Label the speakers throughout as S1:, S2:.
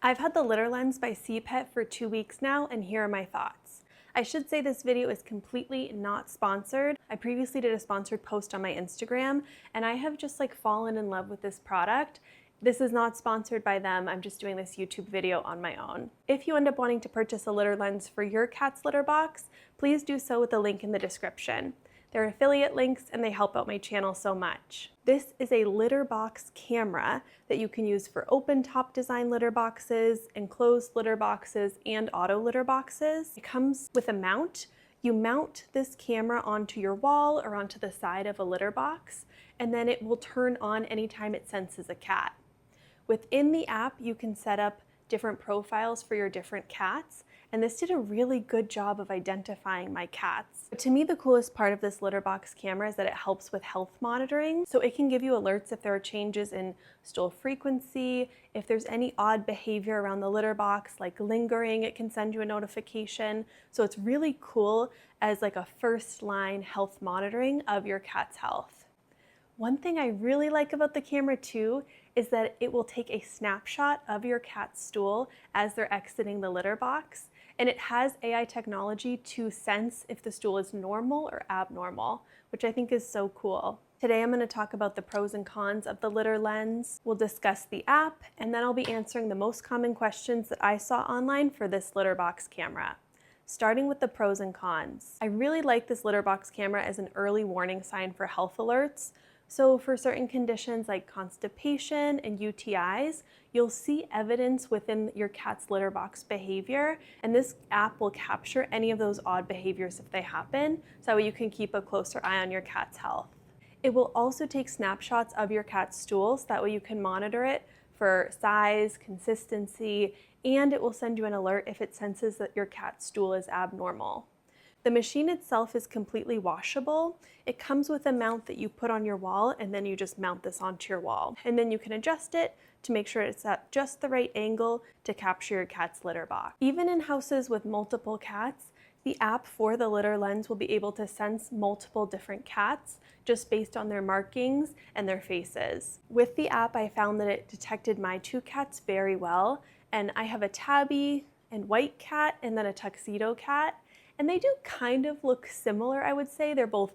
S1: I've had the LitterLens by Siipet for 2 weeks now, and here are my thoughts. I should say this video is completely not sponsored. I previously did a sponsored post on my Instagram, and I have just fallen in love with this product. This is not sponsored by them. I'm just doing this YouTube video on my own. If you end up wanting to purchase a LitterLens for your cat's litter box, please do so with the link in the description. They're affiliate links and they help out my channel so much. This is a litter box camera that you can use for open top design litter boxes, enclosed litter boxes, and auto litter boxes. It comes with a mount. You mount this camera onto your wall or onto the side of a litter box, and then it will turn on anytime it senses a cat. Within the app, you can set up different profiles for your different cats, and this did a really good job of identifying my cats. But to me, the coolest part of this litter box camera is that it helps with health monitoring. So it can give you alerts if there are changes in stool frequency, if there's any odd behavior around the litter box, like lingering, it can send you a notification. So it's really cool as a first line health monitoring of your cat's health. One thing I really like about the camera too is that it will take a snapshot of your cat's stool as they're exiting the litter box, and it has AI technology to sense if the stool is normal or abnormal, which I think is so cool. Today I'm going to talk about the pros and cons of the LitterLens. We'll discuss the app, and then I'll be answering the most common questions that I saw online for this litter box camera. Starting with the pros and cons. I really like this litter box camera as an early warning sign for health alerts. So for certain conditions like constipation and UTIs, you'll see evidence within your cat's litter box behavior, and this app will capture any of those odd behaviors if they happen, so that way you can keep a closer eye on your cat's health. It will also take snapshots of your cat's stool, so that way you can monitor it for size, consistency, and it will send you an alert if it senses that your cat's stool is abnormal. The machine itself is completely washable. It comes with a mount that you put on your wall, and then you just mount this onto your wall. And then you can adjust it to make sure it's at just the right angle to capture your cat's litter box. Even in houses with multiple cats, the app for the LitterLens will be able to sense multiple different cats just based on their markings and their faces. With the app, I found that it detected my 2 cats very well, and I have a tabby and white cat and then a tuxedo cat. And they do kind of look similar, I would say. They're both,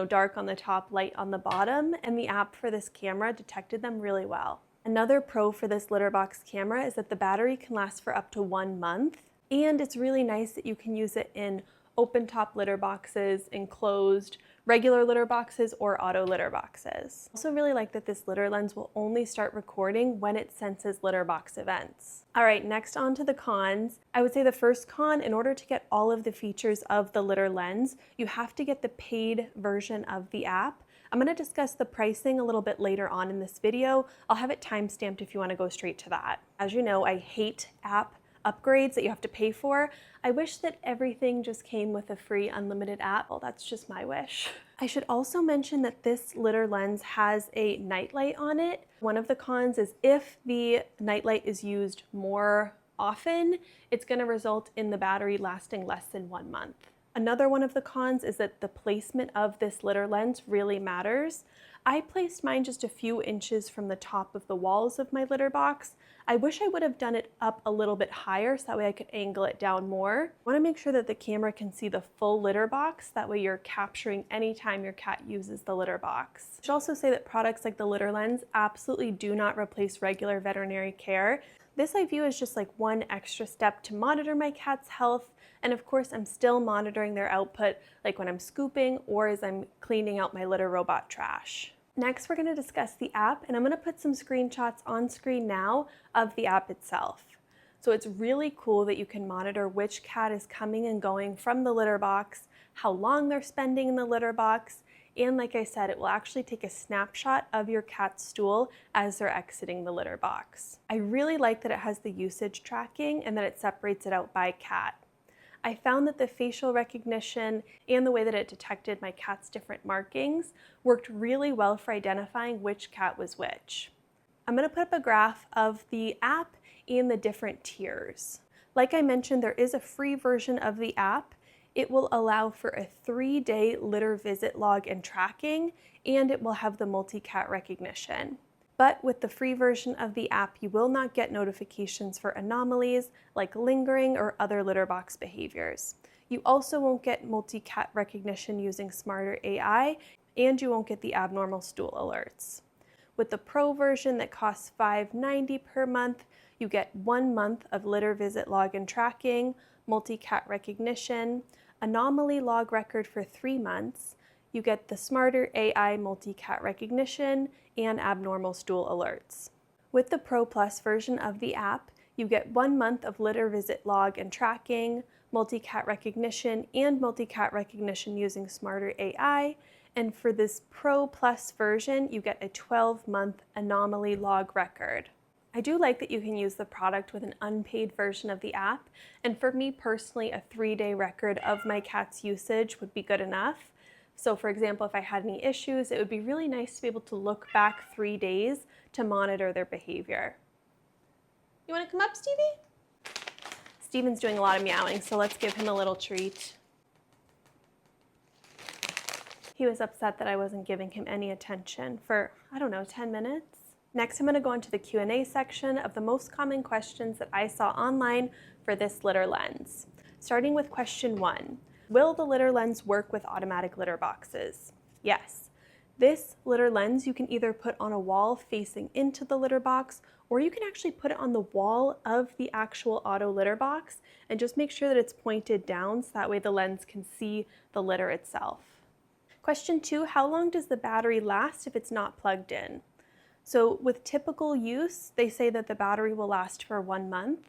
S1: dark on the top, light on the bottom, and the app for this camera detected them really well. Another pro for this litter box camera is that the battery can last for up to 1 month, and it's really nice that you can use it in open top litter boxes, enclosed, regular litter boxes, or auto litter boxes. I also really like that this LitterLens will only start recording when it senses litter box events. All right, next on to the cons. I would say the first con, in order to get all of the features of the LitterLens, you have to get the paid version of the app. I'm going to discuss the pricing a little bit later on in this video. I'll have it timestamped if you want to go straight to that. As you know, I hate app upgrades that you have to pay for. I wish that everything just came with a free unlimited app. Well, that's just my wish. I should also mention that this LitterLens has a nightlight on it. One of the cons is if the nightlight is used more often, it's going to result in the battery lasting less than 1 month. Another one of the cons is that the placement of this LitterLens really matters. I placed mine just a few inches from the top of the walls of my litter box. I wish I would have done it up a little bit higher so that way I could angle it down more. I want to make sure that the camera can see the full litter box. That way you're capturing any time your cat uses the litter box. I should also say that products like the LitterLens absolutely do not replace regular veterinary care. This I view as just one extra step to monitor my cat's health, and of course I'm still monitoring their output when I'm scooping or as I'm cleaning out my litter robot trash. Next, we're going to discuss the app, and I'm going to put some screenshots on screen now of the app itself. So it's really cool that you can monitor which cat is coming and going from the litter box, how long they're spending in the litter box, and like I said, it will actually take a snapshot of your cat's stool as they're exiting the litter box. I really like that it has the usage tracking and that it separates it out by cat. I found that the facial recognition and the way that it detected my cat's different markings worked really well for identifying which cat was which. I'm going to put up a graph of the app and the different tiers. Like I mentioned, there is a free version of the app. It will allow for a 3-day litter visit log and tracking, and it will have the multi-cat recognition. But with the free version of the app, you will not get notifications for anomalies like lingering or other litter box behaviors. You also won't get multi-cat recognition using smarter AI, and you won't get the abnormal stool alerts. With the Pro version that costs $5.90 per month, you get 1 month of litter visit log and tracking, multi-cat recognition, anomaly log record for 3 months, you get the smarter AI multi-cat recognition, and abnormal stool alerts. With the Pro Plus version of the app, you get 1 month of litter visit log and tracking, multi-cat recognition, and multi-cat recognition using smarter AI. And for this Pro Plus version, you get a 12-month anomaly log record. I do like that you can use the product with an unpaid version of the app, and for me personally, a 3-day record of my cat's usage would be good enough. So for example, if I had any issues, it would be really nice to be able to look back 3 days to monitor their behavior. You want to come up, Stevie? Steven's doing a lot of meowing, so let's give him a little treat. He was upset that I wasn't giving him any attention for, 10 minutes. Next, I'm going to go into the Q&A section of the most common questions that I saw online for this LitterLens. Starting with question 1. Will the LitterLens work with automatic litter boxes? Yes. This LitterLens you can either put on a wall facing into the litter box, or you can actually put it on the wall of the actual auto litter box and just make sure that it's pointed down so that way the lens can see the litter itself. Question 2, how long does the battery last if it's not plugged in? So with typical use, they say that the battery will last for 1 month.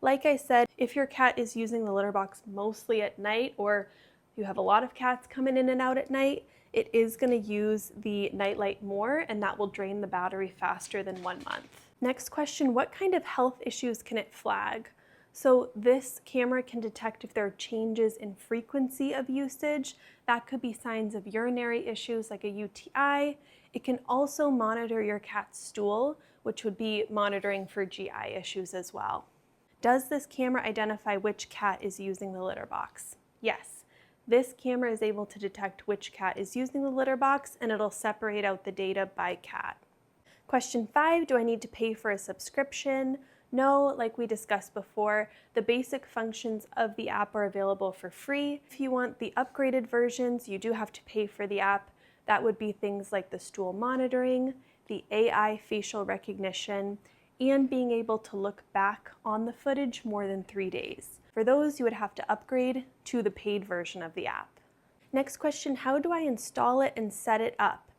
S1: Like I said, if your cat is using the litter box mostly at night, or you have a lot of cats coming in and out at night, it is going to use the nightlight more, and that will drain the battery faster than 1 month. Next question, what kind of health issues can it flag? So this camera can detect if there are changes in frequency of usage. That could be signs of urinary issues like a UTI. It can also monitor your cat's stool, which would be monitoring for GI issues as well. Does this camera identify which cat is using the litter box? Yes. This camera is able to detect which cat is using the litter box, and it'll separate out the data by cat. Question 5, do I need to pay for a subscription? No, like we discussed before, the basic functions of the app are available for free. If you want the upgraded versions, you do have to pay for the app. That would be things like the stool monitoring, the AI facial recognition, and being able to look back on the footage more than 3 days. For those, you would have to upgrade to the paid version of the app. Next question, how do I install it and set it up?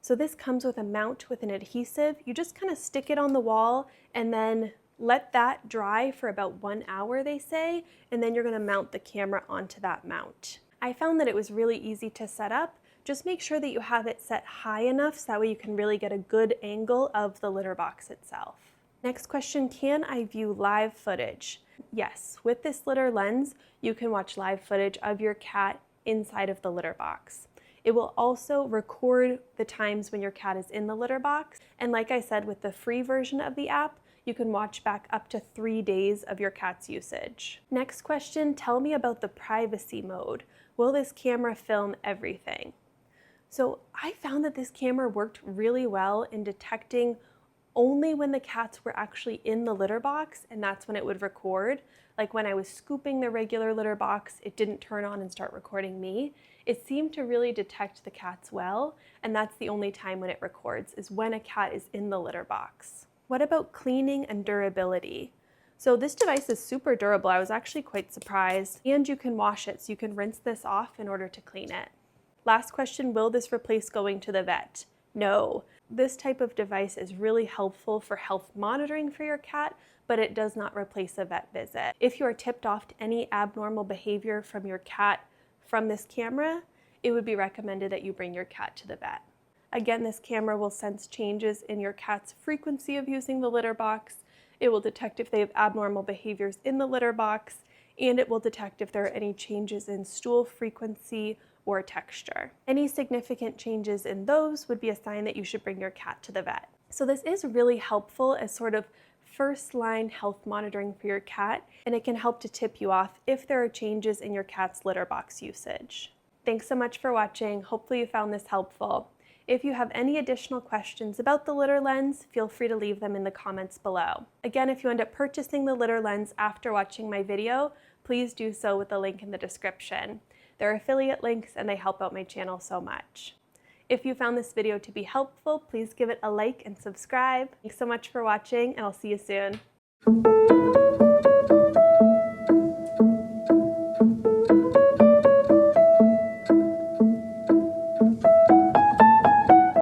S1: So this comes with a mount with an adhesive. You just kind of stick it on the wall and then let that dry for about 1 hour, they say, and then you're going to mount the camera onto that mount. I found that it was really easy to set up. Just make sure that you have it set high enough so that way you can really get a good angle of the litter box itself. Next question, can I view live footage? Yes, with this LitterLens, you can watch live footage of your cat inside of the litter box. It will also record the times when your cat is in the litter box. And like I said, with the free version of the app, you can watch back up to 3 days of your cat's usage. Next question, tell me about the privacy mode. Will this camera film everything? So I found that this camera worked really well in detecting only when the cats were actually in the litter box, and that's when it would record. Like when I was scooping the regular litter box, it didn't turn on and start recording me. It seemed to really detect the cats well, and that's the only time when it records, is when a cat is in the litter box. What about cleaning and durability? So this device is super durable. I was actually quite surprised, and you can wash it, so you can rinse this off in order to clean it. Last question, will this replace going to the vet? No. This type of device is really helpful for health monitoring for your cat, but it does not replace a vet visit. If you are tipped off to any abnormal behavior from your cat from this camera, it would be recommended that you bring your cat to the vet. Again, this camera will sense changes in your cat's frequency of using the litter box. It will detect if they have abnormal behaviors in the litter box, and it will detect if there are any changes in stool frequency or texture. Any significant changes in those would be a sign that you should bring your cat to the vet. So this is really helpful as sort of first-line health monitoring for your cat, and it can help to tip you off if there are changes in your cat's litter box usage. Thanks so much for watching. Hopefully you found this helpful. If you have any additional questions about the LitterLens, feel free to leave them in the comments below. Again, if you end up purchasing the LitterLens after watching my video, please do so with the link in the description. They're affiliate links and they help out my channel so much. If you found this video to be helpful, please give it a like and subscribe. Thanks so much for watching, and I'll see you soon.